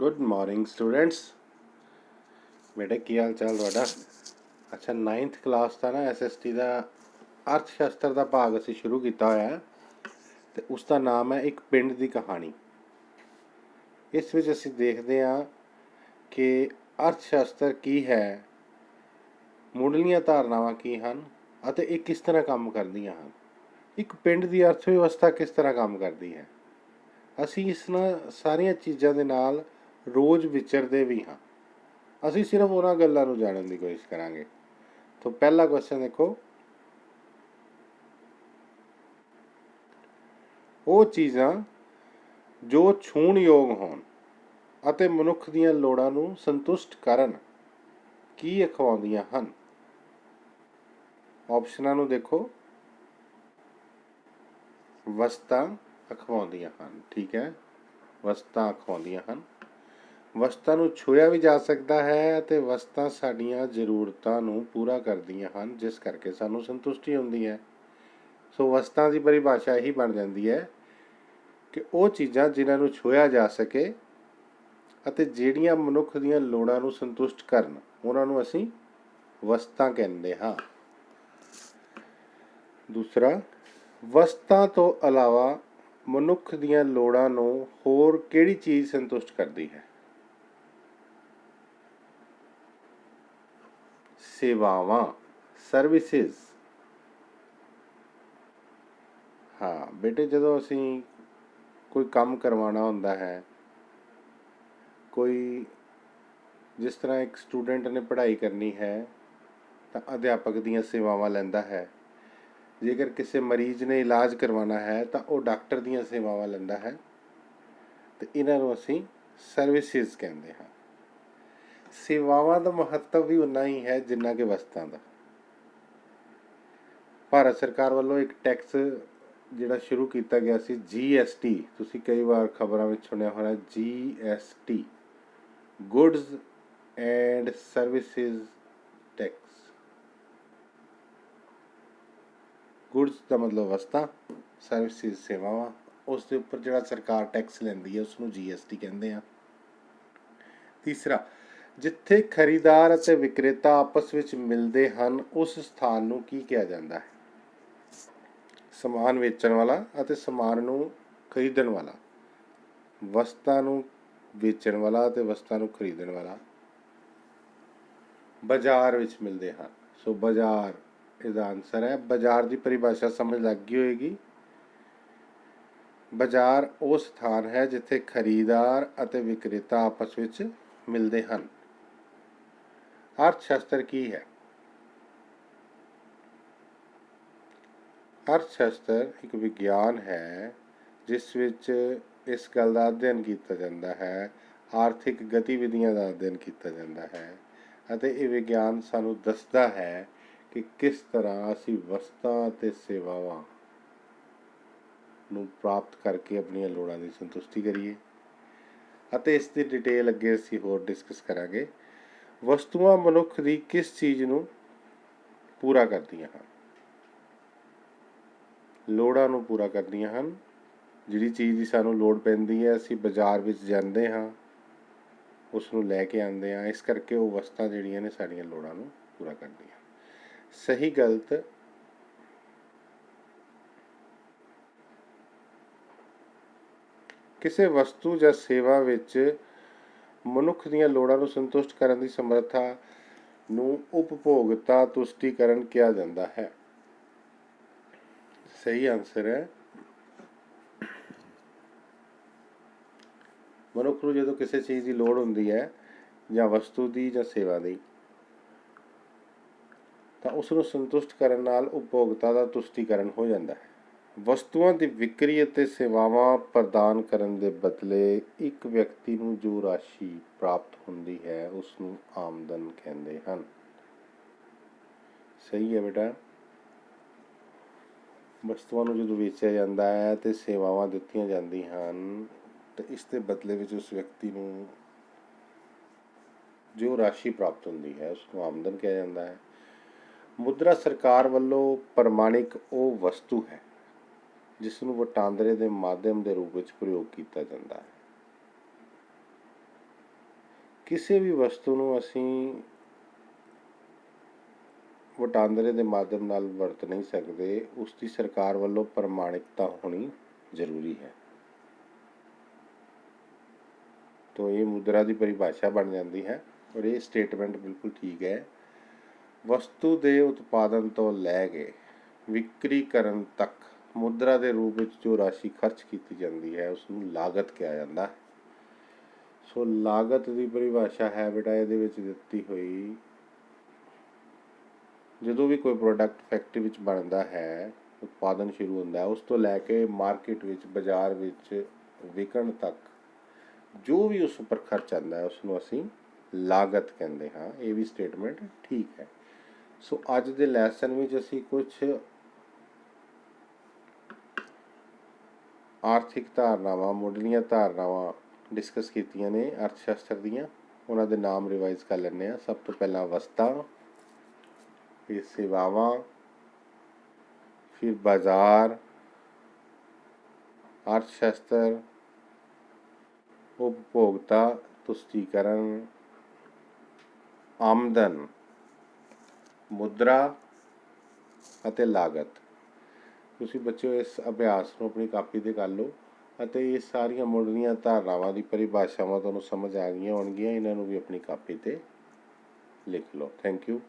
Good morning students. बेटे की हाल चाल तुहाडा? अच्छा 9th क्लास का ना SST का अर्थशास्त्र का भाग असी शुरू किया होया है ते उसका नाम है एक पिंड की कहानी। इस विच असी देखते हैं कि अर्थशास्त्र की है, मुढ़लियां धारनावां की हन अते ये किस तरह काम करदियां हन, एक पिंड की अर्थव्यवस्था किस तरह काम करती है। असी इस सारिया चीज़ों के नाल रोज़ विचरते भी हाँ। असी सिर्फ उन्होंने गल्लां नूं जानन की कोशिश करांगे। तो पहला क्वेश्चन देखो, वो चीज़ां जो छूण योग होण ਅਤੇ ਮਨੁੱਖ ਦੀਆਂ ਲੋੜਾਂ ਨੂੰ ਸੰਤੁਸ਼ਟ ਕਰਨ ਕੀ ਅਖਵਾਉਂਦੀਆਂ ਹਨ। ਆਪਸ਼ਨਾਂ ਨੂੰ ਦੇਖੋ, ਵਸਤਾਂ ਅਖਵਾਉਂਦੀਆਂ ਹਨ। ਠੀਕ ਹੈ, ਵਸਤਾਂ ਅਖਵਾਉਂਦੀਆਂ ਹਨ। ਵਸਤਾਂ ਨੂੰ ਛੂਇਆ ਵੀ ਜਾ ਸਕਦਾ ਹੈ ਅਤੇ ਵਸਤਾਂ ਸਾਡੀਆਂ ਜ਼ਰੂਰਤਾਂ ਨੂੰ ਪੂਰਾ ਕਰਦੀਆਂ ਹਨ, ਜਿਸ ਕਰਕੇ ਸਾਨੂੰ ਸੰਤੁਸ਼ਟੀ ਹੁੰਦੀ ਹੈ। ਸੋ ਵਸਤਾਂ ਦੀ ਪਰਿਭਾਸ਼ਾ ਇਹੀ ਬਣ ਜਾਂਦੀ ਹੈ ਕਿ ਉਹ ਚੀਜ਼ਾਂ ਜਿਨ੍ਹਾਂ ਨੂੰ ਛੂਇਆ ਜਾ ਸਕੇ ਅਤੇ ਜਿਹੜੀਆਂ ਮਨੁੱਖ ਦੀਆਂ ਲੋੜਾਂ ਨੂੰ ਸੰਤੁਸ਼ਟ ਕਰਨ, ਉਹਨਾਂ ਨੂੰ ਅਸੀਂ ਵਸਤਾਂ ਕਹਿੰਦੇ ਹਾਂ। ਦੂਸਰਾ, ਵਸਤਾਂ ਤੋਂ ਇਲਾਵਾ ਮਨੁੱਖ ਦੀਆਂ ਲੋੜਾਂ ਨੂੰ ਹੋਰ ਕਿਹੜੀ ਚੀਜ਼ ਸੰਤੁਸ਼ਟ ਕਰਦੀ ਹੈ? ਸੇਵਾਵਾਂ, ਸਰਵਿਸਿਜ਼। ਹਾਂ ਬੇਟੇ, ਜਦੋਂ ਅਸੀਂ ਕੋਈ ਕੰਮ ਕਰਵਾਉਣਾ ਹੁੰਦਾ ਹੈ, ਕੋਈ जिस तरह एक स्टूडेंट ने पढ़ाई करनी है तो अध्यापक दीयां सेवावां लैंदा है। जेकर किसी मरीज़ ने इलाज करवाना है तो वह डॉक्टर दीयां सेवावां लैंदा है। तो इन्हां नूं असीं सर्विसिज कहते हैं। सेवावां का महत्व भी उन्ना ही है जिन्ना कि वस्तां दा। भारत सरकार वालों एक टैक्स जिहड़ा शुरू किया गया सी, GST। तुसीं कई बार खबरां विच सुणिया होना GST, goods and services tax. Goods का मतलब वस्तां, सर्विसिज सेवावां। उस दे उपर जिहड़ा सरकार टैक्स लैंदी है उसनूं GST कहते हैं। तीसरा, जिथे खरीदार अते विक्रेता आपस विच मिलते हैं उस स्थान नूं की कहा जाता है? समान वेचण वाला अते समान नूं खरीदण वाला, वस्तां नूं वेचण वाला अते वस्तां नूं खरीदण वाला बाजार विच मिलते हैं। सो बाजार इसका आंसर है। बाजार की परिभाषा समझ लग गई होएगी। बाजार वो स्थान है जिथे खरीदार अते विक्रेता आपस विच मिलते हैं। अर्थशास्त्र की है? अर्थशास्त्र एक विज्ञान है जिस विच इस गल का अध्ययन किया जाता है, आर्थिक गतिविधियां का अध्ययन किया जाता है ਅਤੇ ਇਹ ਵਿਗਿਆਨ ਸਾਨੂੰ ਦੱਸਦਾ ਹੈ ਕਿ ਕਿਸ ਤਰ੍ਹਾਂ ਅਸੀਂ ਵਸਤਾਂ ਅਤੇ ਸੇਵਾਵਾਂ ਨੂੰ ਪ੍ਰਾਪਤ ਕਰਕੇ ਆਪਣੀਆਂ ਲੋੜਾਂ ਦੀ ਸੰਤੁਸ਼ਟੀ ਕਰੀਏ। ਅਤੇ ਇਸ ਦੀ ਡਿਟੇਲ ਅੱਗੇ ਅਸੀਂ ਹੋਰ ਡਿਸਕਸ ਕਰਾਂਗੇ। ਵਸਤੂਆਂ ਮਨੁੱਖ ਦੀ ਕਿਸ ਚੀਜ਼ ਨੂੰ ਪੂਰਾ ਕਰਦੀਆਂ ਹਨ? ਲੋੜਾਂ ਨੂੰ ਪੂਰਾ ਕਰਦੀਆਂ ਹਨ। ਜਿਹੜੀ ਚੀਜ਼ ਦੀ ਸਾਨੂੰ ਲੋੜ ਪੈਂਦੀ ਹੈ, ਅਸੀਂ ਬਾਜ਼ਾਰ ਵਿੱਚ ਜਾਂਦੇ ਹਾਂ, ਉਸ ਨੂੰ ਲੈ ਕੇ ਆਉਂਦੇ ਹਾਂ। ਇਸ ਕਰਕੇ ਉਹ ਵਸਤਾਂ ਜਿਹੜੀਆਂ ਨੇ ਸਾਡੀਆਂ ਲੋੜਾਂ ਨੂੰ ਪੂਰਾ ਕਰਦੀਆਂ। ਸਹੀ ਗਲਤ? ਕਿਸੇ ਵਸਤੂ ਜਾਂ ਸੇਵਾ ਵਿੱਚ ਮਨੁੱਖ ਦੀਆਂ ਲੋੜਾਂ ਨੂੰ ਸੰਤੁਸ਼ਟ ਕਰਨ ਦੀ ਸਮਰੱਥਾ ਨੂੰ ਉਪਭੋਗਤਾ ਤੁਸ਼ਟੀਕਰਨ ਕਿਹਾ ਜਾਂਦਾ ਹੈ। ਸਹੀ ਆਨਸਰ ਹੈ। ਮਨੁੱਖ ਨੂੰ ਜਦੋਂ ਕਿਸੇ ਚੀਜ਼ ਦੀ ਲੋੜ ਹੁੰਦੀ ਹੈ, ਜਾਂ ਵਸਤੂ ਦੀ ਜਾਂ ਸੇਵਾ ਦੀ, ਤਾਂ ਉਸ ਨੂੰ ਸੰਤੁਸ਼ਟ ਕਰਨ ਨਾਲ ਉਪਭੋਗਤਾ ਦਾ ਤੁਸ਼ਟੀਕਰਨ ਹੋ ਜਾਂਦਾ ਹੈ। ਵਸਤੂਆਂ ਦੀ ਵਿਕਰੀ ਅਤੇ ਸੇਵਾਵਾਂ ਪ੍ਰਦਾਨ ਕਰਨ ਦੇ ਬਦਲੇ ਇੱਕ ਵਿਅਕਤੀ ਨੂੰ ਜੋ ਰਾਸ਼ੀ ਪ੍ਰਾਪਤ ਹੁੰਦੀ ਹੈ ਉਸ ਨੂੰ ਆਮਦਨ ਕਹਿੰਦੇ ਹਨ। ਸਹੀ ਹੈ ਬੇਟਾ। ਵਸਤੂਆਂ ਨੂੰ ਜਦੋਂ ਵੇਚਿਆ ਜਾਂਦਾ ਹੈ ਅਤੇ ਸੇਵਾਵਾਂ ਦਿੱਤੀਆਂ ਜਾਂਦੀਆਂ ਹਨ ਤਾਂ ਇਸ ਦੇ ਬਦਲੇ ਵਿੱਚ ਉਸ ਵਿਅਕਤੀ ਨੂੰ ਜੋ ਰਾਸ਼ੀ ਪ੍ਰਾਪਤ ਹੁੰਦੀ ਹੈ ਉਸ ਨੂੰ ਆਮਦਨ ਕਿਹਾ ਜਾਂਦਾ ਹੈ। ਮੁਦਰਾ ਸਰਕਾਰ ਵੱਲੋਂ ਪ੍ਰਮਾਣਿਕ ਉਹ ਵਸਤੂ ਹੈ ਜਿਸ ਨੂੰ ਵਟਾਂਦਰੇ ਦੇ ਮਾਧਿਅਮ ਦੇ ਰੂਪ ਵਿੱਚ ਪ੍ਰਯੋਗ ਕੀਤਾ ਜਾਂਦਾ ਹੈ। ਕਿਸੇ ਵੀ ਵਸਤੂ ਨੂੰ ਅਸੀਂ ਵਟਾਂਦਰੇ ਦੇ ਮਾਧਿਅਮ ਨਾਲ ਵਰਤ ਨਹੀਂ ਸਕਦੇ, ਉਸ ਦੀ ਸਰਕਾਰ ਵੱਲੋਂ ਪ੍ਰਮਾਣਿਕਤਾ ਹੋਣੀ ਜ਼ਰੂਰੀ ਹੈ। तो ये मुद्रा की परिभाषा बन जाती है और ये स्टेटमेंट बिल्कुल ठीक है। वस्तु के उत्पादन तो लैके विक्री करन तक मुद्रा के रूप में जो राशि खर्च की जाती है उसनूं लागत कहा जाता है। सो लागत की परिभाषा है बेटा ये दिती हुई, जो भी कोई प्रोडक्ट फैक्ट्री में बनता है, उत्पादन शुरू होता है, उस तो लैके मार्केट में बाजार में विकण तक जो भी उस पर खर्च आता है उसनूं असीं लागत कहते हाँ। ये भी स्टेटमेंट ठीक है। सो अज दे लैसन में असीं कुछ आर्थिक धारनावां, मुढ़लियां धारनावां डिस्कस कीतियां ने अर्थशास्त्र दियां। उन्हां दे नाम रिवाइज कर लैंदे आ। सब तो पहला वस्तां, फिर सेवावां, फिर बाजार, अर्थशास्त्र, उपभोक्ता, तुष्टीकरण, आमदन, मुद्रा ਅਤੇ लागत। ਤੁਸੀਂ ਬੱਚਿਓ ਇਸ ਅਭਿਆਸ ਨੂੰ ਆਪਣੀ ਕਾਪੀ ਤੇ ਕਰ ਲਓ ਅਤੇ ਇਹ ਸਾਰੀਆਂ ਮੁੱਢਲੀਆਂ ਧਾਰਨਾਵਾਂ ਦੀ ਪਰਿਭਾਸ਼ਾਵਾਂ ਤੁਹਾਨੂੰ ਸਮਝ ਆ ਗਈਆਂ ਹੋਣਗੀਆਂ। ਇਹਨਾਂ ਨੂੰ ਵੀ ਆਪਣੀ ਕਾਪੀ ਤੇ ਲਿਖ ਲਓ। Thank you.